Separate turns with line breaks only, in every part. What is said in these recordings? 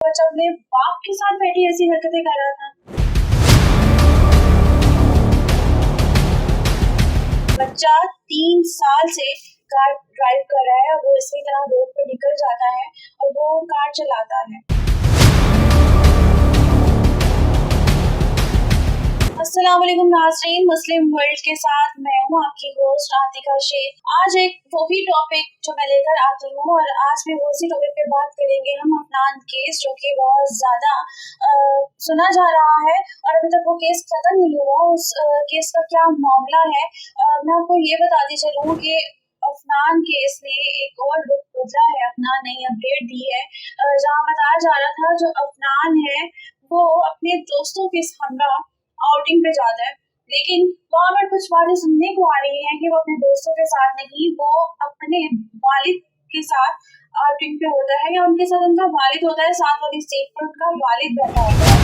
बच्चा अपने बाप के साथ बैठी ऐसी हरकतें कर रहा था। बच्चा 3 साल से कार ड्राइव कर रहा है और वो इसी तरह रोड पर निकल जाता है और वो कार चलाता है। अस्सलाम वालेकुम नाज़रीन, मुस्लिम वर्ल्ड के साथ मैं हूँ आपकी होस्ट आतिका शेख। आज एक वही टॉपिक जो मैं लेकर आती हूँ और आज भी उसी टॉपिक पे बात करेंगे हम अफनान केस, जो कि बहुत ज़्यादा सुना जा रहा है और अभी तक वो केस खत्म नहीं हुआ। उस केस का क्या मामला है, मैं आपको ये बताती चलूँ कि अफनान केस ने एक और रुख बदला है। अफनान ने अपडेट दी है जहाँ बताया जा रहा था जो अफनान है वो अपने दोस्तों के हमरा आउटिंग पे जाता है, लेकिन वहाँ पर कुछ बातें सुनने को आ रही हैं कि वो अपने दोस्तों के साथ नहीं, वो अपने वालिद के साथ आउटिंग पे होता है या उनके साथ उनका वालिद होता है, साथ वाली सीट पर उनका वालिद बैठा होता है।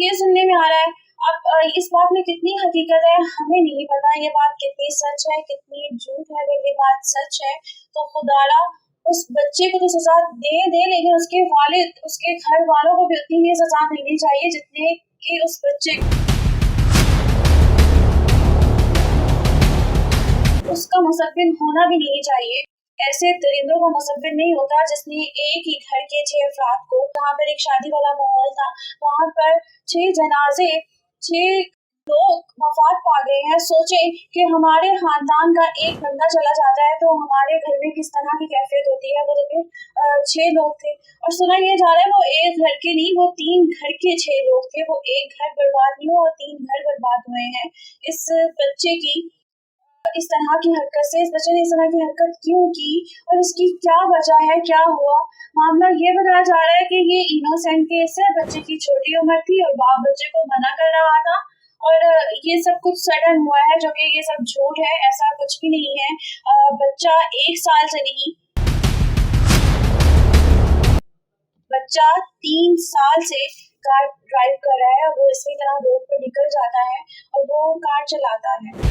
ये सुनने में आ रहा है। अब इस बात में कितनी हकीकत है हमें नहीं पता, ये बात कितनी सच है कितनी झूठ है। अगर ये बात सच है तो खुदारा उस बच्चे को तो सजा दे, लेकिन उसके वालिद, उसके घर वालों को भी उतनी ही सजा मिलनी चाहिए जितने कि उस बच्चे उसका मुसब्बिब होना भी नहीं चाहिए। ऐसे दरिंदों का मुसब्बिब नहीं होता जिसने एक ही घर के 6 अफराद को, जहाँ पर एक शादी वाला माहौल था, वहाँ पर 6 जनाजे, 6 लोग वफात पा गए हैं। सोचें कि हमारे खानदान का एक बंदा चला जाता है तो हमारे घर में किस तरह की कैफियत होती है। वो तो फिर 6 लोग थे और सुना ये जा रहा है वो एक घर के नहीं, वो 3 घर के 6 लोग थे। वो एक घर बर्बाद नहीं हुआ और 3 घर बर्बाद हुए हैं इस बच्चे की इस तरह की हरकत से। इस बच्चे ने इस तरह की हरकत क्यों की और इसकी क्या वजह है, क्या हुआ। मामला ये बताया जा रहा है कि ये इनोसेंट केस है, बच्चे की छोटी उम्र थी और बाप बच्चे को मना कर रहा था और ये सब कुछ सडन हुआ है, जो कि ये सब झूठ है, ऐसा कुछ भी नहीं है। बच्चा 1 साल से नहीं, बच्चा 3 साल से कार ड्राइव कर रहा है और वो इसी तरह रोड पर निकल जाता है और वो कार चलाता है।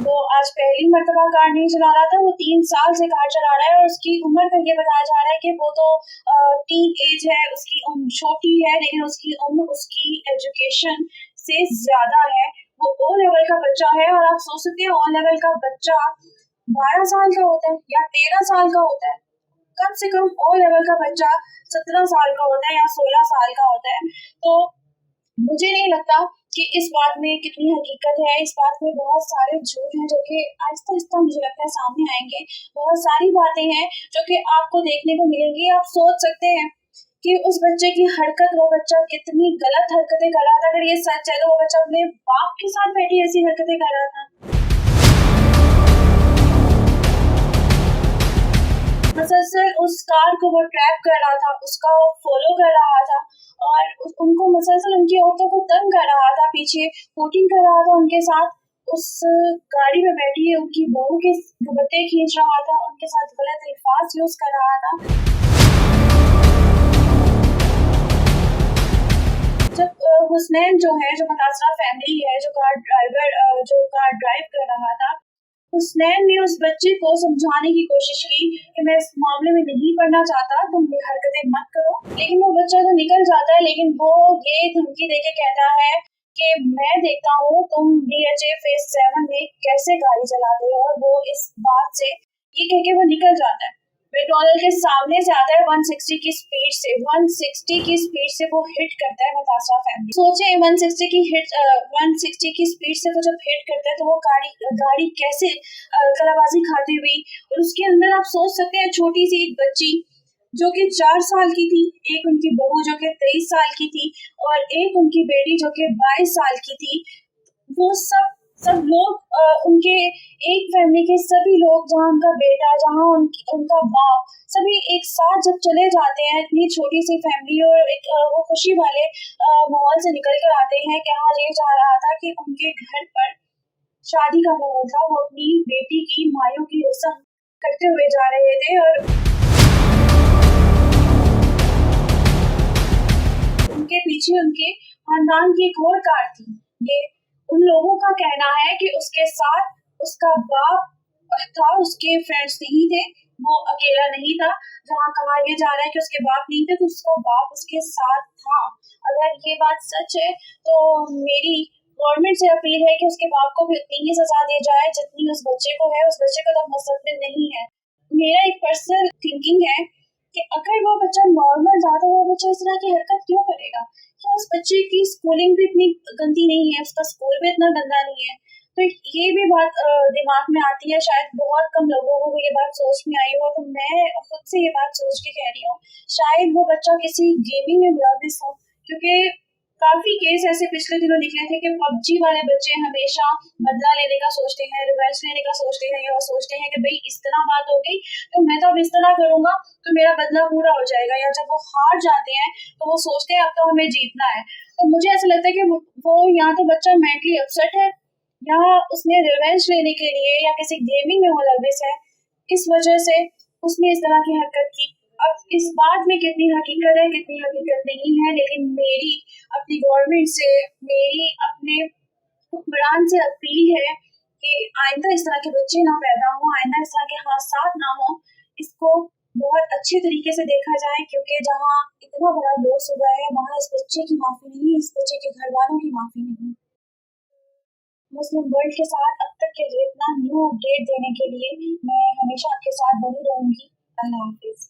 वो आज पहली मर्तबा कार नहीं चला रहा था, वो 3 साल से कार चला रहा है और उसकी उम्र का ये बताया जा रहा है कि वो तो टीन एज है, उसकी उम्र छोटी है, लेकिन उसकी उम्र उसकी एजुकेशन से ज्यादा है। वो ओ लेवल का बच्चा है और आप सोच सकते हैं ओ लेवल का बच्चा 12 साल का होता है या 13 साल का होता है। कम से कम ओ लेवल का बच्चा 17 साल का होता है या 16 साल का होता है। तो मुझे नहीं लगता कि इस बात में कितनी हकीकत है। इस बात में बहुत सारे झूठ हैं जो कि आहिस्ता आहिस्ता मुझे लगता है सामने आएंगे। बहुत सारी बातें हैं जो कि आपको देखने को मिलेंगी। आप सोच सकते हैं कि उस बच्चे की हरकत, वो बच्चा कितनी गलत हरकतें कर रहा था। अगर ये सच है तो वो बच्चा अपने बाप के साथ बैठी ऐसी हरकतें कर रहा था। मुसलसल उस कार को वो ट्रैप कर रहा था, उसका वो फॉलो कर रहा था और उनको मुसलसल उनकी औरतों को तंग कर रहा था, पीछे शूटिंग कर रहा था उनके साथ। उस गाड़ी में बैठी उनकी बहू के दुपट्टे खींच रहा था, उनके साथ गलत अल्फाज यूज कर रहा था। जब हुसनैन जो है, जो मुतासरा फैमिली है, जो कार ड्राइव कर रहा था, हुसनैन ने उस बच्चे को समझाने की कोशिश की कि मैं इस मामले में नहीं पढ़ना चाहता, तुम ये हरकतें मत करो। लेकिन वो बच्चा तो निकल जाता है, लेकिन वो ये धमकी देके कहता है कि मैं देखता हूँ तुम DHA फेज 7 में कैसे गाड़ी चलाते हो, और वो इस बात से ये कह के वो निकल जाता है। मैकडॉनल्ड के सामने से आता है 160 की स्पीड से, 160 की स्पीड से वो हिट करता है मुतासरा फैमिली। सोचे 160 की स्पीड से वो जब हिट करता है तो वो गाड़ी कैसे कलाबाजी खाती हुई, और उसके अंदर आप सोच सकते हैं छोटी सी एक बच्ची जो कि 4 साल की थी, एक उनकी बहू जो कि 23 साल की थी और एक उनकी बेटी जो कि 22 साल की थी। वो सब लोग उनके एक फैमिली के सभी लोग, जहाँ उनका बेटा, जहाँ उनका बाप, सभी एक साथ जब चले जाते हैं इतनी छोटी सी फैमिली और एक वो खुशी वाले माहौल से निकल कर आते हैं। कहा ये जा रहा था कि उनके घर पर शादी का माहौल था, वो अपनी बेटी की मायों की रस्म करते हुए जा रहे थे और उनके पीछे उनके खानदान की एक और कार थी। ये उन लोगों का कहना है कि उसके साथ उसका बाप था, उसके फ्रेंड्स नहीं थे, वो अकेला नहीं था। जहाँ कहा यह जा रहा है कि उसके बाप नहीं थे, तो उसका बाप उसके साथ था। अगर ये बात सच है तो मेरी गवर्नमेंट से अपील है कि उसके बाप को भी उतनी ही सजा दी जाए जितनी उस बच्चे को है। उस बच्चे का तो मुस्तकबिल नहीं है। मेरा एक पर्सनल थिंकिंग है कि अगर वो बच्चा नॉर्मल था तो वो बच्चा इस तरह की हरकत क्यों करेगा? क्या उस बच्चे की स्कूलिंग भी इतनी गंदी नहीं है, उसका स्कूल भी इतना गंदा नहीं है? तो ये भी बात दिमाग में आती है। शायद बहुत कम लोगों को ये बात सोच में आई हो, तो मैं खुद से ये बात सोच के कह रही हूँ, शायद वो बच्चा किसी गेमिंग में मुलविस हो। क्योंकि काफी केस ऐसे पिछले दिनों निकले थे कि पबजी वाले बच्चे हमेशा बदला लेने का सोचते हैं, रिवेंज लेने का सोचते हैं, और सोचते हैं कि भाई इस तरह बात हो गई तो मैं तो अब इस तरह करूंगा तो मेरा बदला पूरा हो जाएगा। या जब वो हार जाते हैं तो वो सोचते हैं अब तो हमें जीतना है। तो मुझे ऐसा लगता है कि वो या तो बच्चा मेंटली अपसेट है, या उसने रिवेंज लेने के लिए या किसी गेमिंग में मुलविस है, इस वजह से उसने इस तरह की हरकत की। अब इस बात में कितनी हकीकत है कितनी हकीकत नहीं है, लेकिन मेरी अपनी गवर्नमेंट से, मेरी अपने हुक्मरान से अपील है कि आइंदा इस तरह के बच्चे ना पैदा हों, आइंदा इस तरह के हादसात ना हों। इसको बहुत अच्छे तरीके से देखा जाए, क्योंकि जहाँ इतना बड़ा लॉस हुआ है वहाँ इस बच्चे की माफी नहीं, इस बच्चे के घर वालों की माफी नहीं। मुस्लिम वर्ल्ड के साथ अब तक के लिए इतना न्यू अपडेट देने के लिए मैं हमेशा आपके साथ बनी रहूंगी। अल्लाह हाफिज।